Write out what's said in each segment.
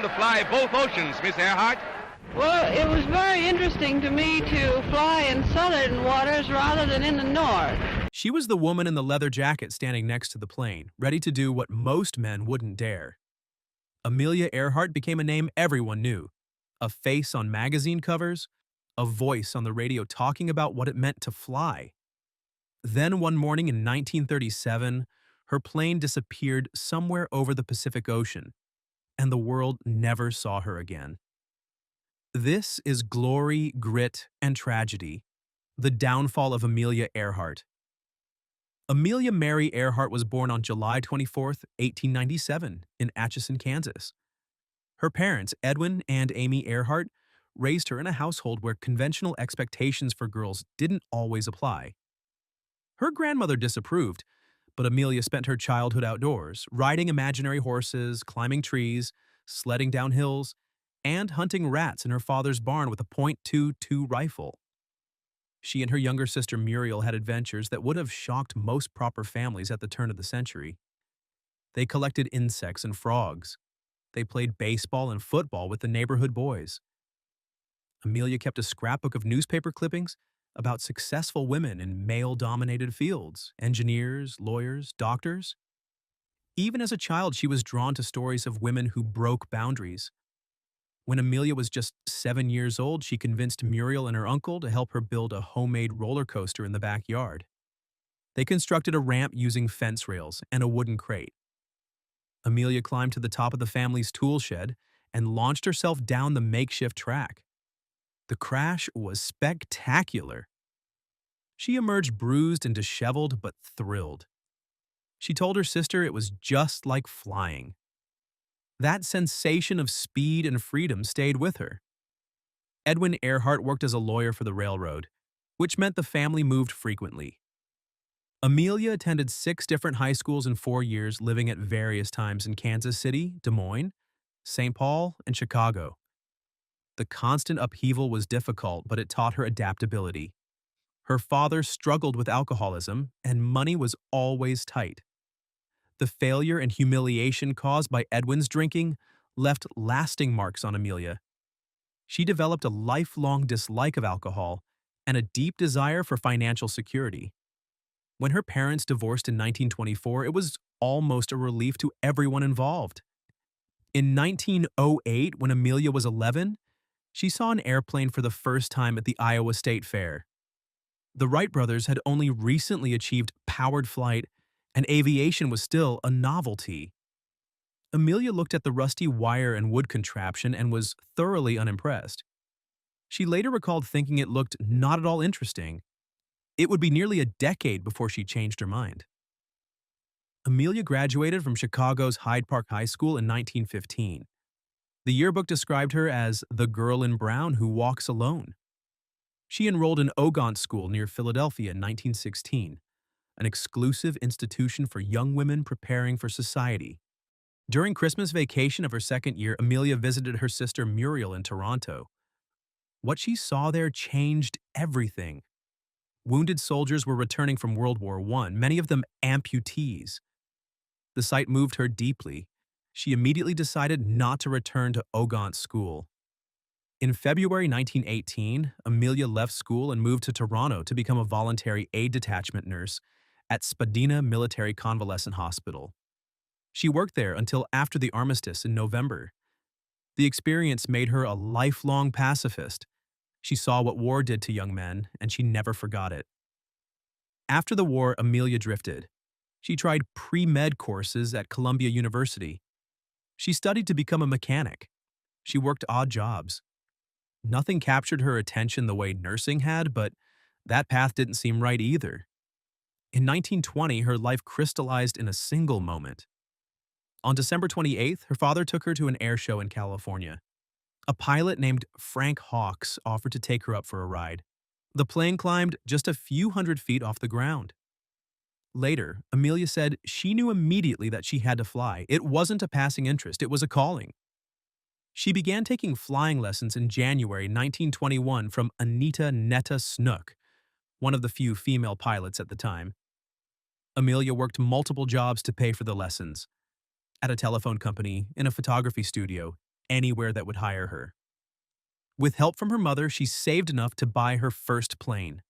to fly both oceans, Miss Earhart? Well, it was very interesting to me to fly in southern waters rather than in the north. She was the woman in the leather jacket standing next to the plane, ready to do what most men wouldn't dare. Amelia Earhart became a name everyone knew, a face on magazine covers, a voice on the radio talking about what it meant to fly. Then one morning in 1937, her plane disappeared somewhere over the Pacific Ocean, and the world never saw her again. This is Glory, Grit, and Tragedy, the downfall of Amelia Earhart. Amelia Mary Earhart was born on July 24, 1897, in Atchison, Kansas. Her parents, Edwin and Amy Earhart, raised her in a household where conventional expectations for girls didn't always apply. Her grandmother disapproved, but Amelia spent her childhood outdoors, riding imaginary horses, climbing trees, sledding down hills, and hunting rats in her father's barn with a .22 rifle. She and her younger sister Muriel had adventures that would have shocked most proper families at the turn of the century. They collected insects and frogs. They played baseball and football with the neighborhood boys. Amelia kept a scrapbook of newspaper clippings about successful women in male-dominated fields, engineers, lawyers, doctors. Even as a child, she was drawn to stories of women who broke boundaries. When Amelia was just 7 years old, she convinced Muriel and her uncle to help her build a homemade roller coaster in the backyard. They constructed a ramp using fence rails and a wooden crate. Amelia climbed to the top of the family's tool shed and launched herself down the makeshift track. The crash was spectacular. She emerged bruised and disheveled, but thrilled. She told her sister it was just like flying. That sensation of speed and freedom stayed with her. Edwin Earhart worked as a lawyer for the railroad, which meant the family moved frequently. Amelia attended 6 different high schools in 4 years, living at various times in Kansas City, Des Moines, St. Paul, and Chicago. The constant upheaval was difficult, but it taught her adaptability. Her father struggled with alcoholism, and money was always tight. The failure and humiliation caused by Edwin's drinking left lasting marks on Amelia. She developed a lifelong dislike of alcohol and a deep desire for financial security. When her parents divorced in 1924, it was almost a relief to everyone involved. In 1908, when Amelia was 11, she saw an airplane for the first time at the Iowa State Fair. The Wright brothers had only recently achieved powered flight, and aviation was still a novelty. Amelia looked at the rusty wire and wood contraption and was thoroughly unimpressed. She later recalled thinking it looked not at all interesting. It would be nearly a decade before she changed her mind. Amelia graduated from Chicago's Hyde Park High School in 1915. The yearbook described her as the girl in brown who walks alone. She enrolled in Ogant School near Philadelphia in 1916, an exclusive institution for young women preparing for society. During Christmas vacation of her second year, Amelia visited her sister Muriel in Toronto. What she saw there changed everything. Wounded soldiers were returning from World War I, many of them amputees. The sight moved her deeply. She immediately decided not to return to Ogant School. In February 1918, Amelia left school and moved to Toronto to become a voluntary aid detachment nurse at Spadina Military Convalescent Hospital. She worked there until after the armistice in November. The experience made her a lifelong pacifist. She saw what war did to young men, and she never forgot it. After the war, Amelia drifted. She tried pre-med courses at Columbia University. She studied to become a mechanic. She worked odd jobs. Nothing captured her attention the way nursing had, but that path didn't seem right either. In 1920, her life crystallized in a single moment. On December 28th, her father took her to an air show in California. A pilot named Frank Hawks offered to take her up for a ride. The plane climbed just a few hundred feet off the ground. Later, Amelia said she knew immediately that she had to fly. It wasn't a passing interest, it was a calling. She began taking flying lessons in January 1921 from Anita Netta Snook, one of the few female pilots at the time. Amelia worked multiple jobs to pay for the lessons. At a telephone company, in a photography studio, anywhere that would hire her. With help from her mother, she saved enough to buy her first plane.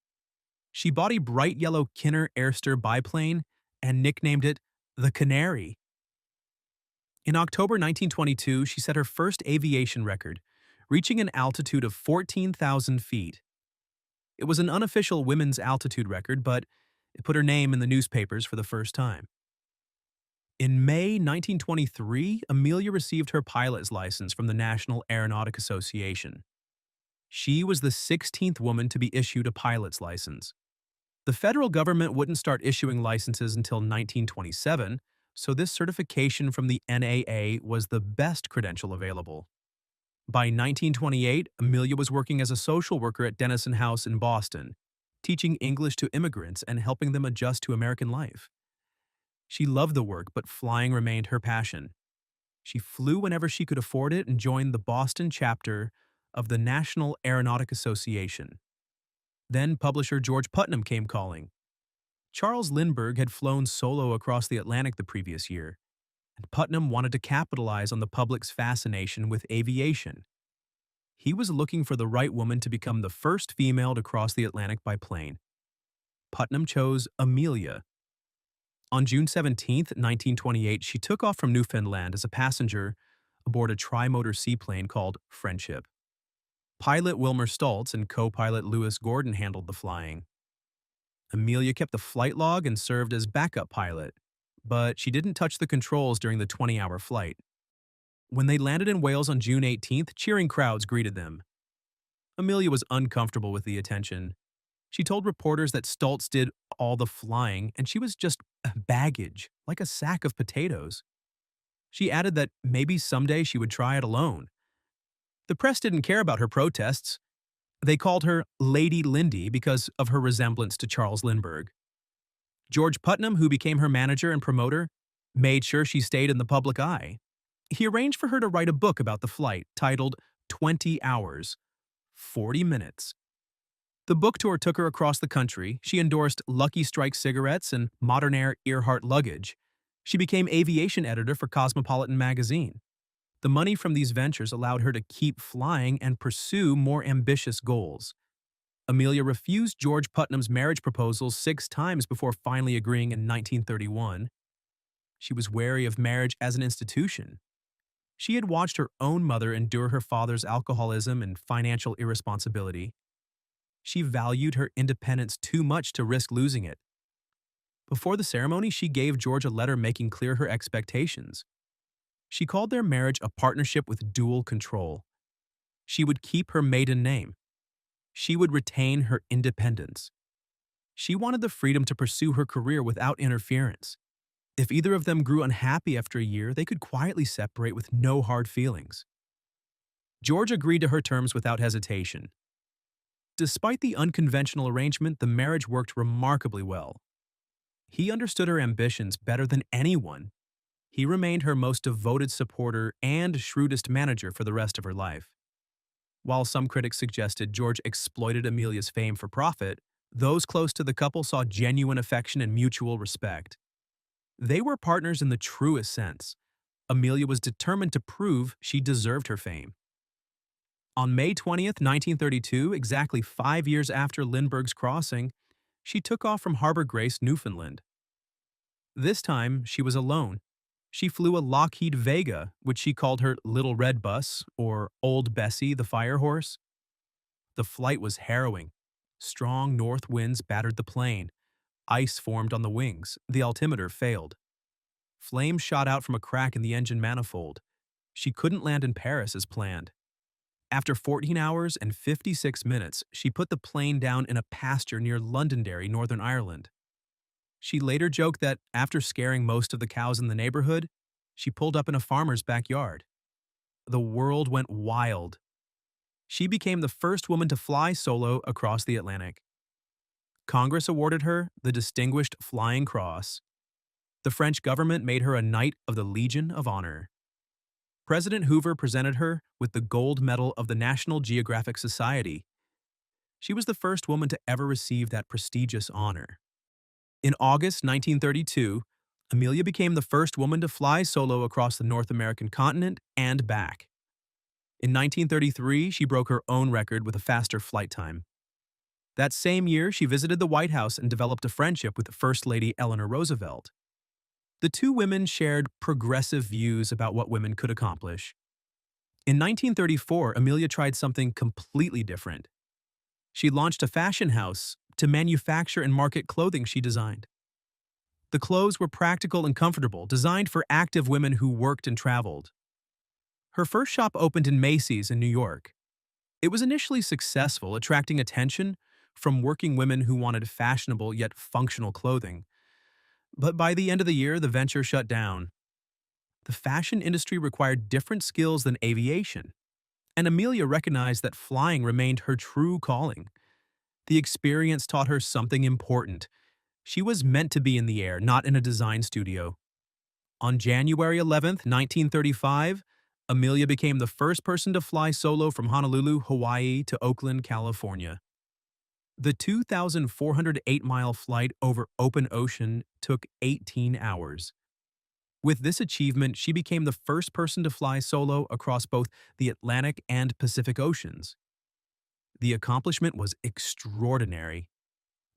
She bought a bright yellow Kinner Airster biplane and nicknamed it the Canary. In October 1922, she set her first aviation record, reaching an altitude of 14,000 feet. It was an unofficial women's altitude record, but it put her name in the newspapers for the first time. In May 1923, Amelia received her pilot's license from the National Aeronautic Association. She was the 16th woman to be issued a pilot's license. The federal government wouldn't start issuing licenses until 1927, so this certification from the NAA was the best credential available. By 1928, Amelia was working as a social worker at Dennison House in Boston, teaching English to immigrants and helping them adjust to American life. She loved the work, but flying remained her passion. She flew whenever she could afford it and joined the Boston chapter of the National Aeronautic Association. Then publisher George Putnam came calling. Charles Lindbergh had flown solo across the Atlantic the previous year, and Putnam wanted to capitalize on the public's fascination with aviation. He was looking for the right woman to become the first female to cross the Atlantic by plane. Putnam chose Amelia. On June 17, 1928, she took off from Newfoundland as a passenger aboard a tri-motor seaplane called Friendship. Pilot Wilmer Stoltz and co-pilot Lewis Gordon handled the flying. Amelia kept the flight log and served as backup pilot, but she didn't touch the controls during the 20-hour flight. When they landed in Wales on June 18th, cheering crowds greeted them. Amelia was uncomfortable with the attention. She told reporters that Stoltz did all the flying and she was just baggage, like a sack of potatoes. She added that maybe someday she would try it alone. The press didn't care about her protests. They called her Lady Lindy because of her resemblance to Charles Lindbergh. George Putnam, who became her manager and promoter, made sure she stayed in the public eye. He arranged for her to write a book about the flight titled 20 Hours, 40 Minutes. The book tour took her across the country. She endorsed Lucky Strike cigarettes and Modern Air Earhart luggage. She became aviation editor for Cosmopolitan magazine. The money from these ventures allowed her to keep flying and pursue more ambitious goals. Amelia refused George Putnam's marriage proposals 6 times before finally agreeing in 1931. She was wary of marriage as an institution. She had watched her own mother endure her father's alcoholism and financial irresponsibility. She valued her independence too much to risk losing it. Before the ceremony, she gave George a letter making clear her expectations. She called their marriage a partnership with dual control. She would keep her maiden name. She would retain her independence. She wanted the freedom to pursue her career without interference. If either of them grew unhappy after a year, they could quietly separate with no hard feelings. George agreed to her terms without hesitation. Despite the unconventional arrangement, the marriage worked remarkably well. He understood her ambitions better than anyone. He remained her most devoted supporter and shrewdest manager for the rest of her life. While some critics suggested George exploited Amelia's fame for profit, those close to the couple saw genuine affection and mutual respect. They were partners in the truest sense. Amelia was determined to prove she deserved her fame. On May 20th, 1932, exactly 5 years after Lindbergh's crossing, she took off from Harbor Grace, Newfoundland. This time, she was alone. She flew a Lockheed Vega, which she called her Little Red Bus, or Old Bessie the Fire Horse. The flight was harrowing. Strong north winds battered the plane. Ice formed on the wings. The altimeter failed. Flames shot out from a crack in the engine manifold. She couldn't land in Paris as planned. After 14 hours and 56 minutes, she put the plane down in a pasture near Londonderry, Northern Ireland. She later joked that after scaring most of the cows in the neighborhood, she pulled up in a farmer's backyard. The world went wild. She became the first woman to fly solo across the Atlantic. Congress awarded her the Distinguished Flying Cross. The French government made her a Knight of the Legion of Honor. President Hoover presented her with the Gold Medal of the National Geographic Society. She was the first woman to ever receive that prestigious honor. In August 1932, Amelia became the first woman to fly solo across the North American continent and back. In 1933, she broke her own record with a faster flight time. That same year, she visited the White House and developed a friendship with First Lady Eleanor Roosevelt. The two women shared progressive views about what women could accomplish. In 1934, Amelia tried something completely different. She launched a fashion house to manufacture and market clothing she designed. The clothes were practical and comfortable, designed for active women who worked and traveled. Her first shop opened in Macy's in New York. It was initially successful, attracting attention from working women who wanted fashionable yet functional clothing. But by the end of the year, the venture shut down. The fashion industry required different skills than aviation, and Amelia recognized that flying remained her true calling. The experience taught her something important. She was meant to be in the air, not in a design studio. On January 11, 1935, Amelia became the first person to fly solo from Honolulu, Hawaii to Oakland, California. The 2,408-mile flight over open ocean took 18 hours. With this achievement, she became the first person to fly solo across both the Atlantic and Pacific Oceans. The accomplishment was extraordinary.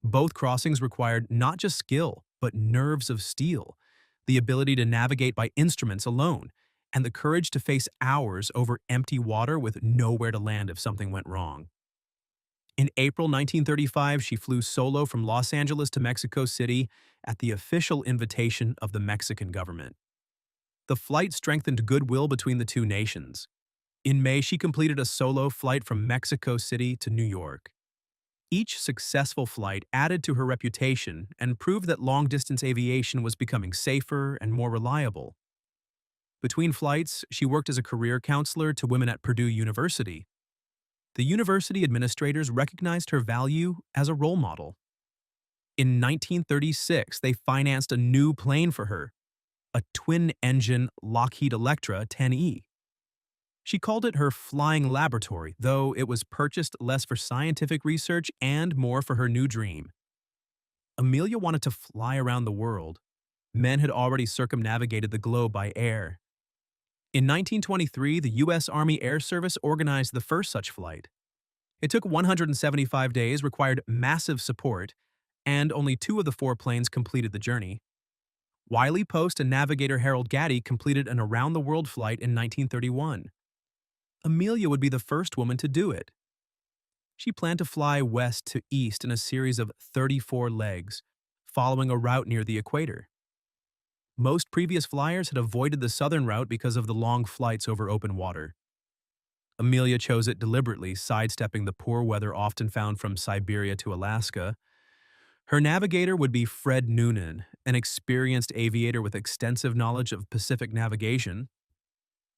Both crossings required not just skill, but nerves of steel, the ability to navigate by instruments alone, and the courage to face hours over empty water with nowhere to land if something went wrong. In April 1935, she flew solo from Los Angeles to Mexico City at the official invitation of the Mexican government. The flight strengthened goodwill between the two nations. In May, she completed a solo flight from Mexico City to New York. Each successful flight added to her reputation and proved that long-distance aviation was becoming safer and more reliable. Between flights, she worked as a career counselor to women at Purdue University. The university administrators recognized her value as a role model. In 1936, they financed a new plane for her, a twin-engine Lockheed Electra 10E. She called it her flying laboratory, though it was purchased less for scientific research and more for her new dream. Amelia wanted to fly around the world. Men had already circumnavigated the globe by air. In 1923, the U.S. Army Air Service organized the first such flight. It took 175 days, required massive support, and only 2 of the 4 planes completed the journey. Wiley Post and navigator Harold Gatty completed an around-the-world flight in 1931. Amelia would be the first woman to do it. She planned to fly west to east in a series of 34 legs, following a route near the equator. Most previous flyers had avoided the southern route because of the long flights over open water. Amelia chose it deliberately, sidestepping the poor weather often found from Siberia to Alaska. Her navigator would be Fred Noonan, an experienced aviator with extensive knowledge of Pacific navigation.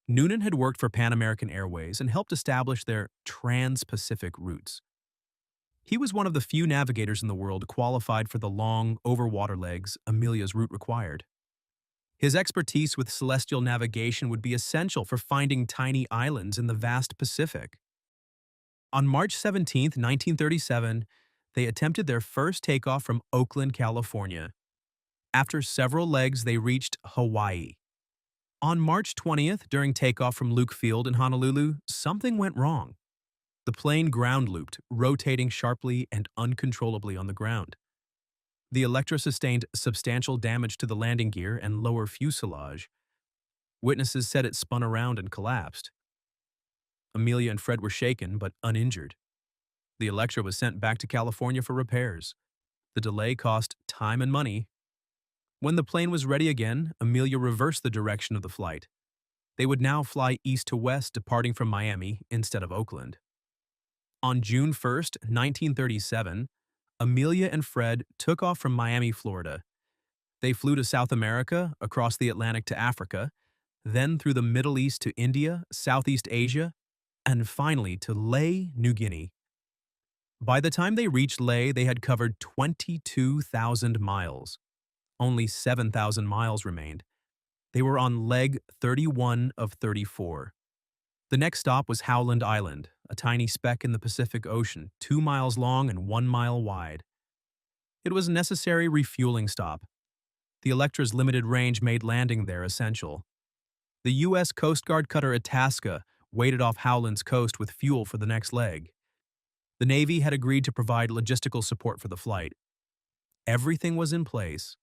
Noonan had worked for Pan American Airways and helped establish their trans-Pacific routes. He was one of the few navigators in the world qualified for the long, over-water legs Amelia's route required. His expertise with celestial navigation would be essential for finding tiny islands in the vast Pacific. On March 17, 1937, they attempted their first takeoff from Oakland, California. After several legs, they reached Hawaii. On March 20th, during takeoff from Luke Field in Honolulu, something went wrong. The plane ground-looped, rotating sharply and uncontrollably on the ground. The Electra sustained substantial damage to the landing gear and lower fuselage. Witnesses said it spun around and collapsed. Amelia and Fred were shaken, but uninjured. The Electra was sent back to California for repairs. The delay cost time and money. When the plane was ready again, Amelia reversed the direction of the flight. They would now fly east to west, departing from Miami instead of Oakland. On June 1st, 1937, Amelia and Fred took off from Miami, Florida. They flew to South America, across the Atlantic to Africa, then through the Middle East to India, Southeast Asia, and finally to Lae, New Guinea. By the time they reached Lae, they had covered 22,000 miles. Only 7,000 miles remained. They were on leg 31 of 34. The next stop was Howland Island, a tiny speck in the Pacific Ocean, 2 miles long and 1 mile wide. It was a necessary refueling stop. The Electra's limited range made landing there essential. The U.S. Coast Guard cutter Itasca waited off Howland's coast with fuel for the next leg. The Navy had agreed to provide logistical support for the flight. Everything was in place.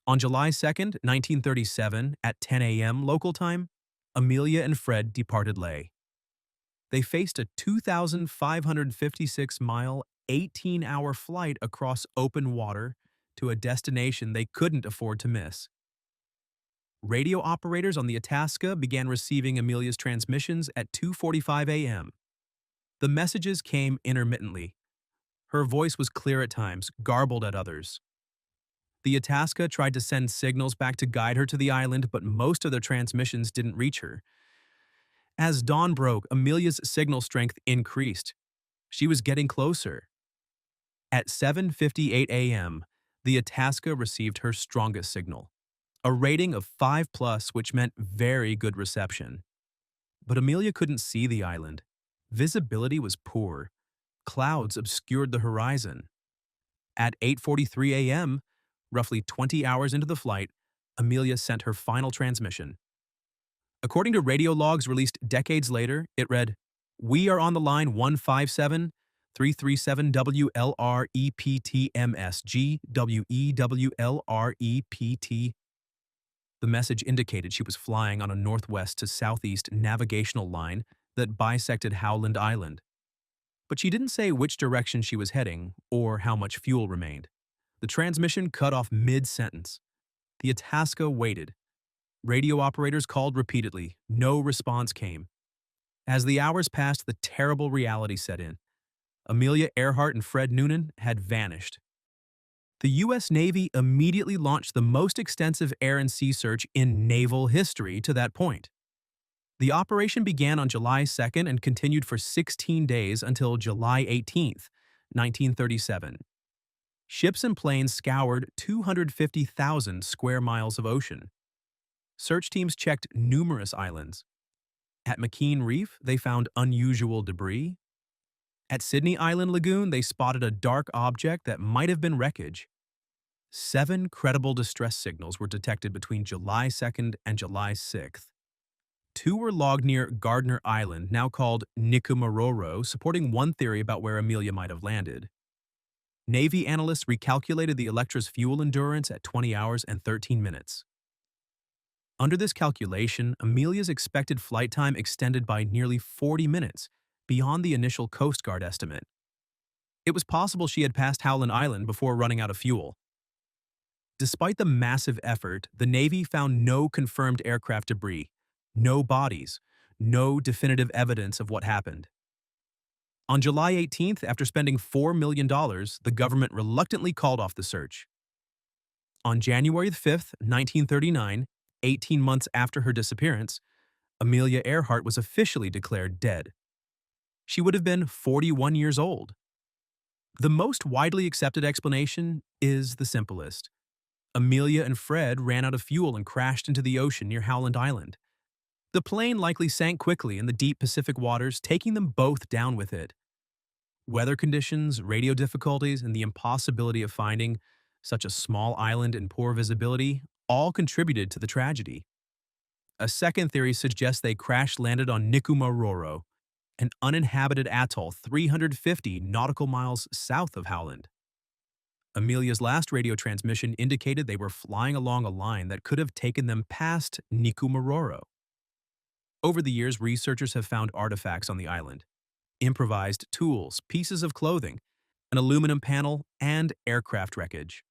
On July 2nd, 1937, at 10 a.m. local time, Amelia and Fred departed Leh. They faced a 2,556-mile, 18-hour flight across open water to a destination they couldn't afford to miss. Radio operators on the Itasca began receiving Amelia's transmissions at 2:45 a.m. The messages came intermittently. Her voice was clear at times, garbled at others. The Itasca tried to send signals back to guide her to the island, but most of their transmissions didn't reach her. As dawn broke, Amelia's signal strength increased. She was getting closer. At 7:58 a.m., the Itasca received her strongest signal, a rating of 5+, which meant very good reception. But Amelia couldn't see the island. Visibility was poor. Clouds obscured the horizon. At 8:43 a.m., roughly 20 hours into the flight, Amelia sent her final transmission. According to radio logs released decades later, it read, "We are on the line 157-337-WLREPTMSG-WEWLREPT." The message indicated she was flying on a northwest to southeast navigational line that bisected Howland Island. But she didn't say which direction she was heading or how much fuel remained. The transmission cut off mid-sentence. The Itasca waited. Radio operators called repeatedly. No response came. As the hours passed, the terrible reality set in. Amelia Earhart and Fred Noonan had vanished. The U.S. Navy immediately launched the most extensive air and sea search in naval history to that point. The operation began on July 2nd and continued for 16 days until July 18th, 1937. Ships and planes scoured 250,000 square miles of ocean. Search teams checked numerous islands. At McKean Reef, they found unusual debris. At Sydney Island Lagoon, they spotted a dark object that might have been wreckage. 7 credible distress signals were detected between July 2nd and July 6th. 2 were logged near Gardner Island, now called Nikumaroro, supporting one theory about where Amelia might have landed. Navy analysts recalculated the Electra's fuel endurance at 20 hours and 13 minutes. Under this calculation, Amelia's expected flight time extended by nearly 40 minutes, beyond the initial Coast Guard estimate. It was possible she had passed Howland Island before running out of fuel. Despite the massive effort, the Navy found no confirmed aircraft debris, no bodies, no definitive evidence of what happened. On July 18th, after spending $4 million, the government reluctantly called off the search. On January 5th, 1939, 18 months after her disappearance, Amelia Earhart was officially declared dead. She would have been 41 years old. The most widely accepted explanation is the simplest. Amelia and Fred ran out of fuel and crashed into the ocean near Howland Island. The plane likely sank quickly in the deep Pacific waters, taking them both down with it. Weather conditions, radio difficulties, and the impossibility of finding such a small island in poor visibility all contributed to the tragedy. A second theory suggests they crash-landed on Nikumaroro, an uninhabited atoll 350 nautical miles south of Howland. Amelia's last radio transmission indicated they were flying along a line that could have taken them past Nikumaroro. Over the years, researchers have found artifacts on the island: improvised tools, pieces of clothing, an aluminum panel, and aircraft wreckage.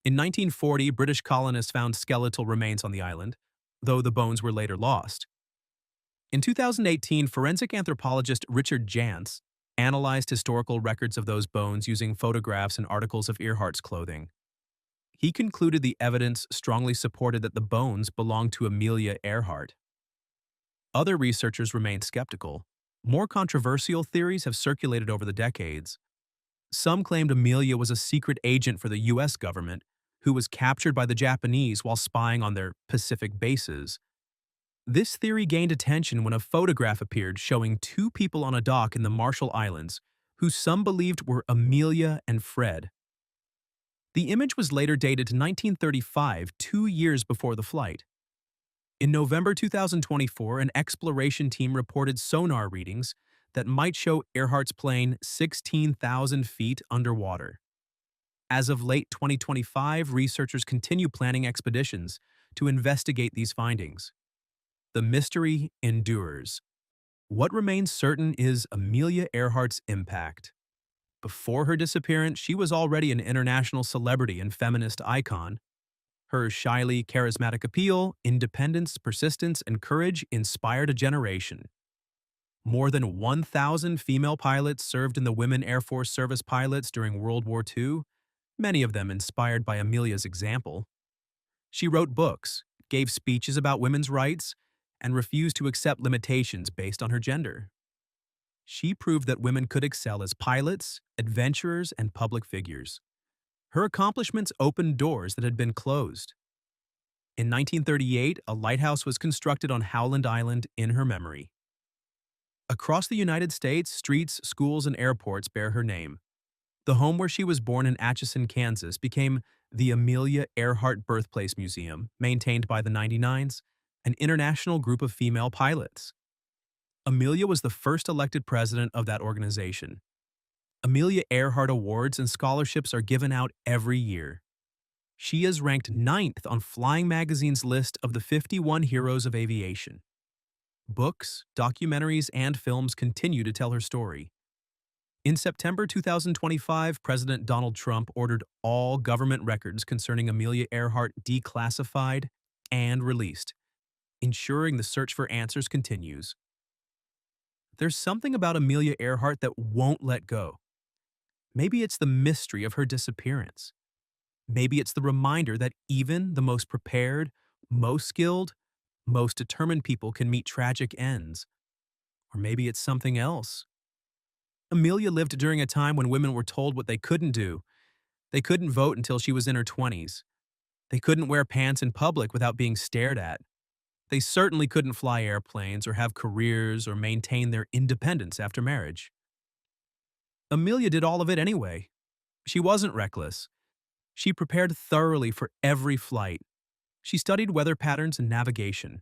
In 1940, British colonists found skeletal remains on the island, though the bones were later lost. In 2018, forensic anthropologist Richard Jantz analyzed historical records of those bones using photographs and articles of Earhart's clothing. He concluded the evidence strongly supported that the bones belonged to Amelia Earhart. Other researchers remain skeptical. More controversial theories have circulated over the decades. Some claimed Amelia was a secret agent for the U.S. government who was captured by the Japanese while spying on their Pacific bases. This theory gained attention when a photograph appeared showing 2 people on a dock in the Marshall Islands who some believed were Amelia and Fred. The image was later dated to 1935, 2 years before the flight. In November 2024, an exploration team reported sonar readings that might show Earhart's plane 16,000 feet underwater. As of late 2025, researchers continue planning expeditions to investigate these findings. The mystery endures. What remains certain is Amelia Earhart's impact. Before her disappearance, she was already an international celebrity and feminist icon. Her shyly charismatic appeal, independence, persistence, and courage inspired a generation. More than 1,000 female pilots served in the Women Air Force Service pilots during World War II, many of them inspired by Amelia's example. She wrote books, gave speeches about women's rights, and refused to accept limitations based on her gender. She proved that women could excel as pilots, adventurers, and public figures. Her accomplishments opened doors that had been closed. In 1938, a lighthouse was constructed on Howland Island in her memory. Across the United States, streets, schools, and airports bear her name. The home where she was born in Atchison, Kansas, became the Amelia Earhart Birthplace Museum, maintained by the 99s, an international group of female pilots. Amelia was the first elected president of that organization. Amelia Earhart Awards and scholarships are given out every year. She is ranked 9th on Flying Magazine's list of the 51 heroes of aviation. Books, documentaries, and films continue to tell her story. In September 2025, President Donald Trump ordered all government records concerning Amelia Earhart declassified and released, ensuring the search for answers continues. There's something about Amelia Earhart that won't let go. Maybe it's the mystery of her disappearance. Maybe it's the reminder that even the most prepared, most skilled, most determined people can meet tragic ends. Or maybe it's something else. Amelia lived during a time when women were told what they couldn't do. They couldn't vote until she was in her 20s. They couldn't wear pants in public without being stared at. They certainly couldn't fly airplanes or have careers or maintain their independence after marriage. Amelia did all of it anyway. She wasn't reckless. She prepared thoroughly for every flight. She studied weather patterns and navigation.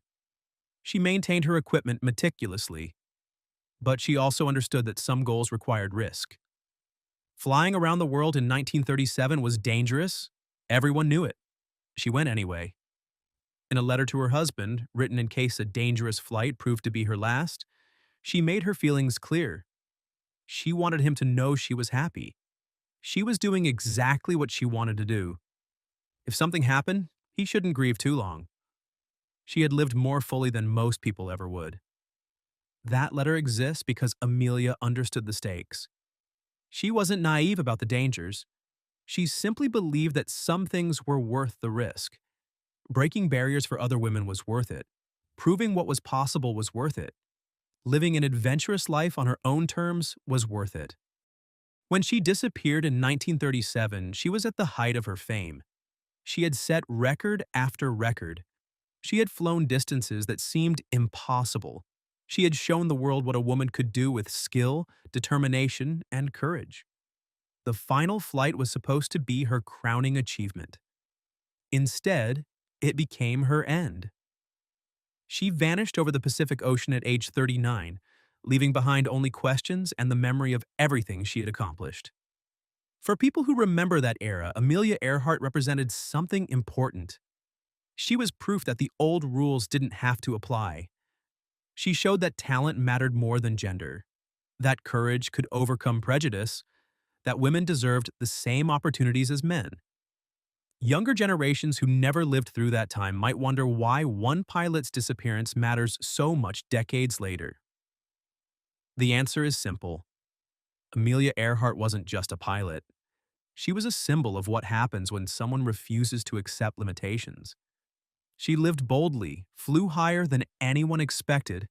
She maintained her equipment meticulously. But she also understood that some goals required risk. Flying around the world in 1937 was dangerous. Everyone knew it. She went anyway. In a letter to her husband, written in case a dangerous flight proved to be her last, she made her feelings clear. She wanted him to know she was happy. She was doing exactly what she wanted to do. If something happened, he shouldn't grieve too long. She had lived more fully than most people ever would. That letter exists because Amelia understood the stakes. She wasn't naive about the dangers. She simply believed that some things were worth the risk. Breaking barriers for other women was worth it. Proving what was possible was worth it. Living an adventurous life on her own terms was worth it. When she disappeared in 1937, she was at the height of her fame. She had set record after record. She had flown distances that seemed impossible. She had shown the world what a woman could do with skill, determination, and courage. The final flight was supposed to be her crowning achievement. Instead, it became her end. She vanished over the Pacific Ocean at age 39, leaving behind only questions and the memory of everything she had accomplished. For people who remember that era, Amelia Earhart represented something important. She was proof that the old rules didn't have to apply. She showed that talent mattered more than gender, that courage could overcome prejudice, that women deserved the same opportunities as men. Younger generations who never lived through that time might wonder why one pilot's disappearance matters so much decades later. The answer is simple. Amelia Earhart wasn't just a pilot. She was a symbol of what happens when someone refuses to accept limitations. She lived boldly, flew higher than anyone expected,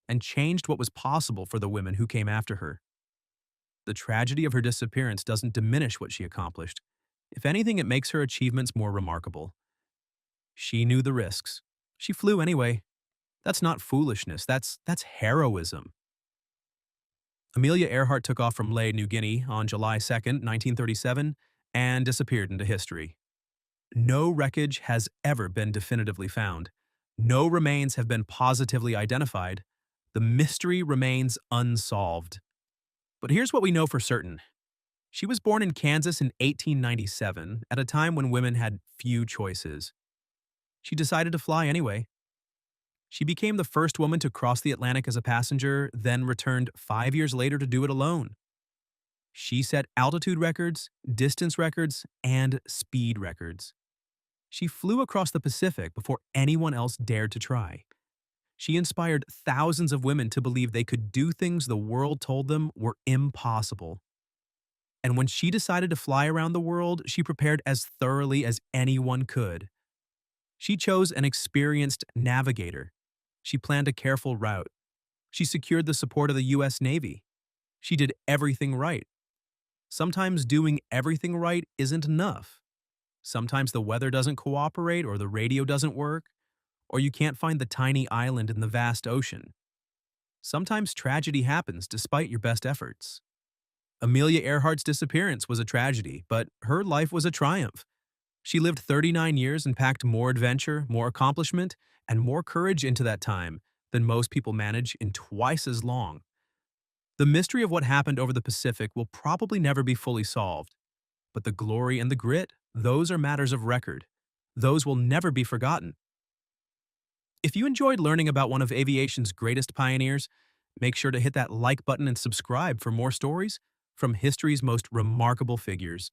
and changed what was possible for the women who came after her. The tragedy of her disappearance doesn't diminish what she accomplished. If anything, it makes her achievements more remarkable. She knew the risks. She flew anyway. That's not foolishness, that's heroism. Amelia Earhart took off from Lae, New Guinea on July 2nd, 1937, and disappeared into history. No wreckage has ever been definitively found. No remains have been positively identified. The mystery remains unsolved. But here's what we know for certain. She was born in Kansas in 1897, at a time when women had few choices. She decided to fly anyway. She became the first woman to cross the Atlantic as a passenger, then returned 5 years later to do it alone. She set altitude records, distance records, and speed records. She flew across the Pacific before anyone else dared to try. She inspired thousands of women to believe they could do things the world told them were impossible. And when she decided to fly around the world, she prepared as thoroughly as anyone could. She chose an experienced navigator. She planned a careful route. She secured the support of the U.S. Navy. She did everything right. Sometimes doing everything right isn't enough. Sometimes the weather doesn't cooperate, or the radio doesn't work, or you can't find the tiny island in the vast ocean. Sometimes tragedy happens despite your best efforts. Amelia Earhart's disappearance was a tragedy, but her life was a triumph. She lived 39 years and packed more adventure, more accomplishment, and more courage into that time than most people manage in twice as long. The mystery of what happened over the Pacific will probably never be fully solved, but the glory and the grit, those are matters of record. Those will never be forgotten. If you enjoyed learning about one of aviation's greatest pioneers, make sure to hit that like button and subscribe for more stories from history's most remarkable figures.